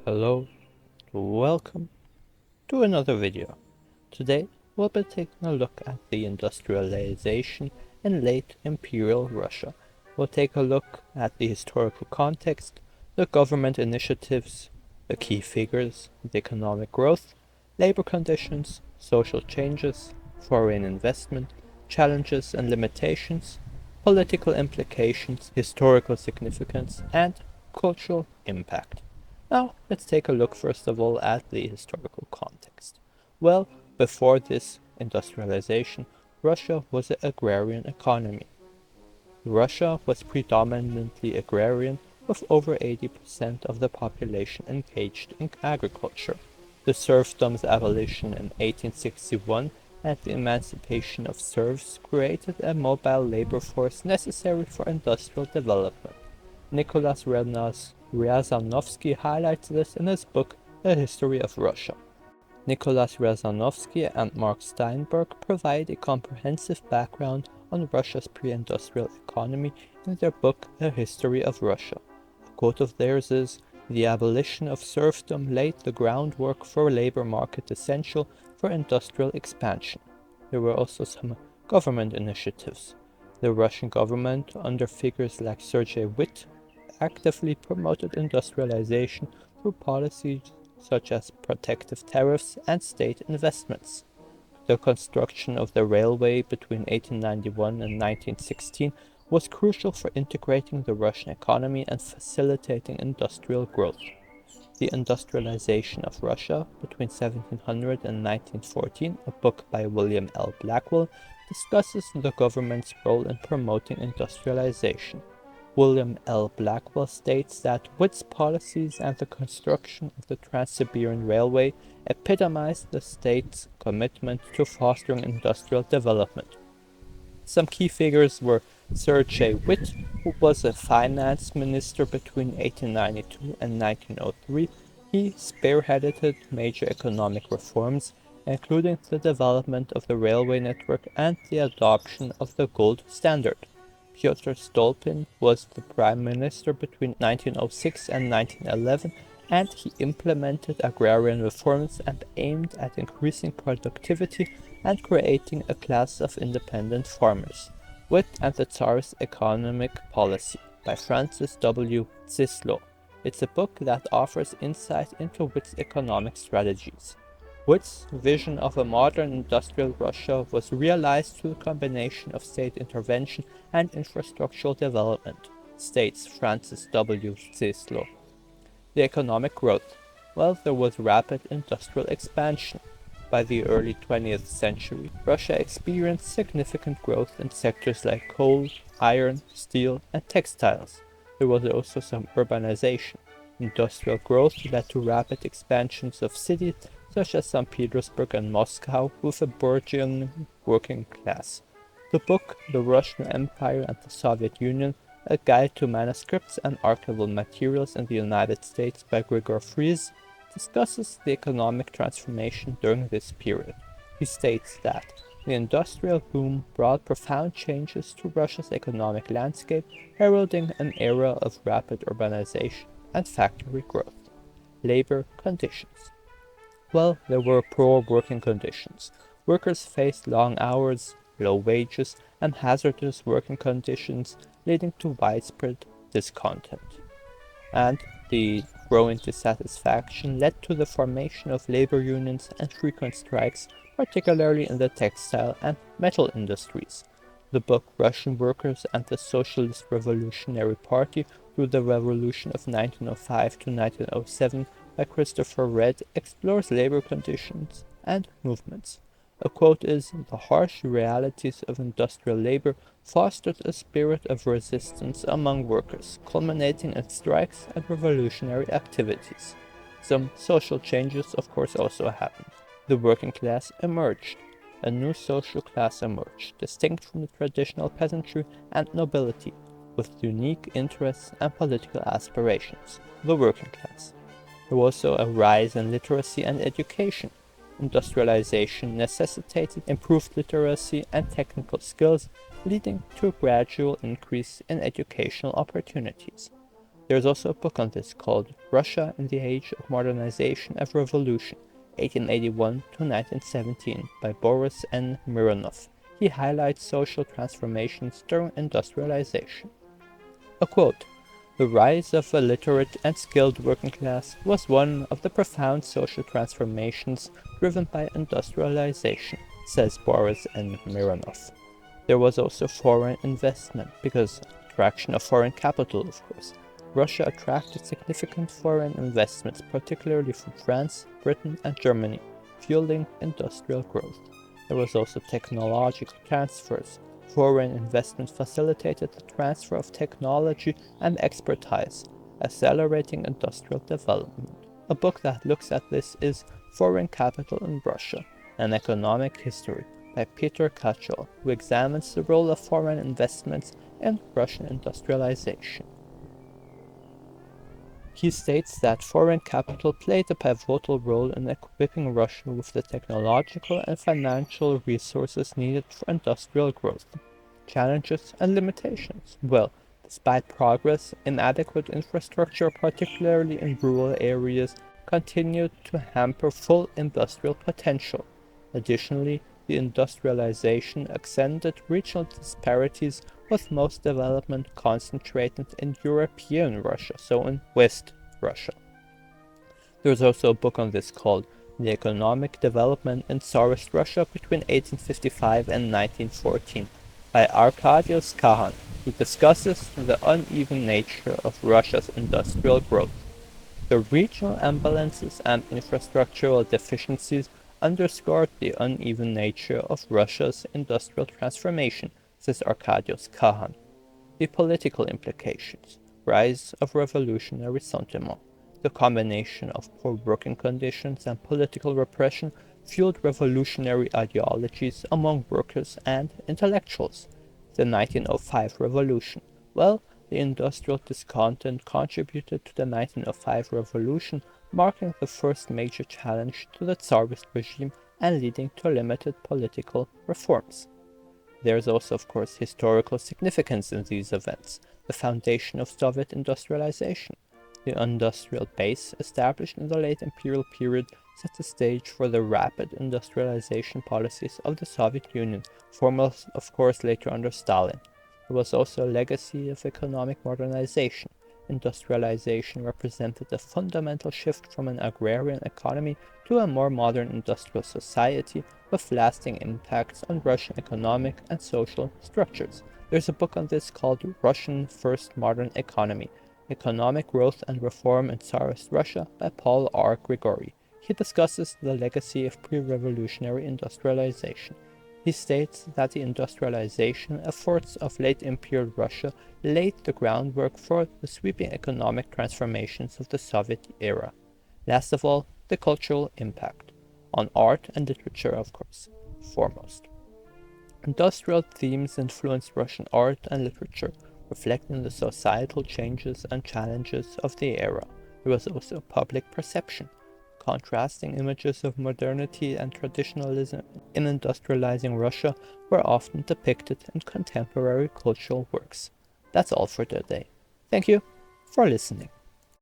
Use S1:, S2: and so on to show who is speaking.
S1: Hello, welcome to another video. Today we'll be taking a look at the industrialization in late Imperial Russia. We'll take a look at the historical context, the government initiatives, the key figures, the economic growth, labor conditions, social changes, foreign investment, challenges and limitations, political implications, historical significance, and cultural impact. Now, let's take a look first of all at the historical context. Well, before this industrialization, Russia was an agrarian economy. Russia was predominantly agrarian, with over 80% of the population engaged in agriculture. The serfdom's abolition in 1861 and the emancipation of serfs created a mobile labor force necessary for industrial development. Nicholas Ryazanovsky highlights this in his book The History of Russia. Nicholas Ryazanovsky and Mark Steinberg provide a comprehensive background on Russia's pre-industrial economy in their book The History of Russia. A quote of theirs is, "The abolition of serfdom laid the groundwork for a labor market essential for industrial expansion." There were also some government initiatives. The Russian government, under figures like Sergei Witt, actively promoted industrialization through policies such as protective tariffs and state investments. The construction of the railway between 1891 and 1916 was crucial for integrating the Russian economy and facilitating industrial growth. The Industrialization of Russia between 1700 and 1914, a book by William L. Blackwell, discusses the government's role in promoting industrialization. William L. Blackwell states that Witt's policies and the construction of the Trans-Siberian Railway epitomized the state's commitment to fostering industrial development. Some key figures were Sergei Witt, who was a finance minister between 1892 and 1903. He spearheaded major economic reforms, including the development of the railway network and the adoption of the gold standard. Pyotr Stolpin was the prime minister between 1906 and 1911, and he implemented agrarian reforms and aimed at increasing productivity and creating a class of independent farmers. Witt and the Tsar's Economic Policy by Francis W. Zislo. It's a book that offers insight into Witt's economic strategies. Witt's vision of a modern industrial Russia was realized through the combination of state intervention and infrastructural development, states Francis W. Zislo. The economic growth. Well, there was rapid industrial expansion. By the early 20th century, Russia experienced significant growth in sectors like coal, iron, steel, and textiles. There was also some urbanization. Industrial growth led to rapid expansions of cities such as St. Petersburg and Moscow, with a burgeoning working class. The book The Russian Empire and the Soviet Union, a guide to manuscripts and archival materials in the United States by Gregor Fries, discusses the economic transformation during this period. He states that the industrial boom brought profound changes to Russia's economic landscape, heralding an era of rapid urbanization and factory growth. Labor conditions. Well, there were poor working conditions. Workers faced long hours, low wages, and hazardous working conditions, leading to widespread discontent. And the growing dissatisfaction led to the formation of labor unions and frequent strikes, particularly in the textile and metal industries. The book Russian Workers and the Socialist Revolutionary Party through the Revolution of 1905 to 1907 by Christopher Red explores labor conditions and movements. A quote is, "The harsh realities of industrial labor fostered a spirit of resistance among workers, culminating in strikes and revolutionary activities." Some social changes, of course, also happened. The working class emerged. A new social class emerged, distinct from the traditional peasantry and nobility, with unique interests and political aspirations. The working class. There was also a rise in literacy and education. Industrialization necessitated improved literacy and technical skills, leading to a gradual increase in educational opportunities. There's also a book on this called Russia in the Age of Modernization and Revolution, 1881 to 1917, by Boris N. Mironov. He highlights social transformations during industrialization. A quote, "The rise of a literate and skilled working class was one of the profound social transformations driven by industrialization," says Boris N. Mironov. There was also foreign investment, because attraction of foreign capital, of course. Russia attracted significant foreign investments, particularly from France, Britain, and Germany, fueling industrial growth. There was also technological transfers. Foreign investment facilitated the transfer of technology and expertise, accelerating industrial development. A book that looks at this is Foreign Capital in Russia, an Economic History, by Peter Kachel, who examines the role of foreign investments in Russian industrialization. He states that foreign capital played a pivotal role in equipping Russia with the technological and financial resources needed for industrial growth. Challenges and limitations. Well, despite progress, inadequate infrastructure, particularly in rural areas, continued to hamper full industrial potential. Additionally, the industrialization accentuated regional disparities, with most development concentrated in European Russia, so in West Russia. There's also a book on this called The Economic Development in Tsarist Russia between 1855 and 1914, by Arkadiusz Kahan, who discusses the uneven nature of Russia's industrial growth. The regional imbalances and infrastructural deficiencies underscored the uneven nature of Russia's industrial transformation, says Arkadiusz Kahan. The political implications. Rise of revolutionary sentiment. The combination of poor working conditions and political repression fueled revolutionary ideologies among workers and intellectuals. The 1905 revolution. Well, the industrial discontent contributed to the 1905 revolution, marking the first major challenge to the Tsarist regime and leading to limited political reforms. There is also, of course, historical significance in these events, the foundation of Soviet industrialization. The industrial base established in the late Imperial period set the stage for the rapid industrialization policies of the Soviet Union, foremost, of course, later under Stalin. There was also a legacy of economic modernization. Industrialization represented a fundamental shift from an agrarian economy to a more modern industrial society, with lasting impacts on Russian economic and social structures. There's a book on this called Russian First Modern Economy, Economic Growth and Reform in Tsarist Russia, by Paul R. Grigori. He discusses the legacy of pre-revolutionary industrialization. He states that the industrialization efforts of late Imperial Russia laid the groundwork for the sweeping economic transformations of the Soviet era. Last of all, the cultural impact. On art and literature, of course, foremost. Industrial themes influenced Russian art and literature, reflecting the societal changes and challenges of the era. There was also public perception. Contrasting images of modernity and traditionalism in industrializing Russia were often depicted in contemporary cultural works. That's all for today. Thank you for listening.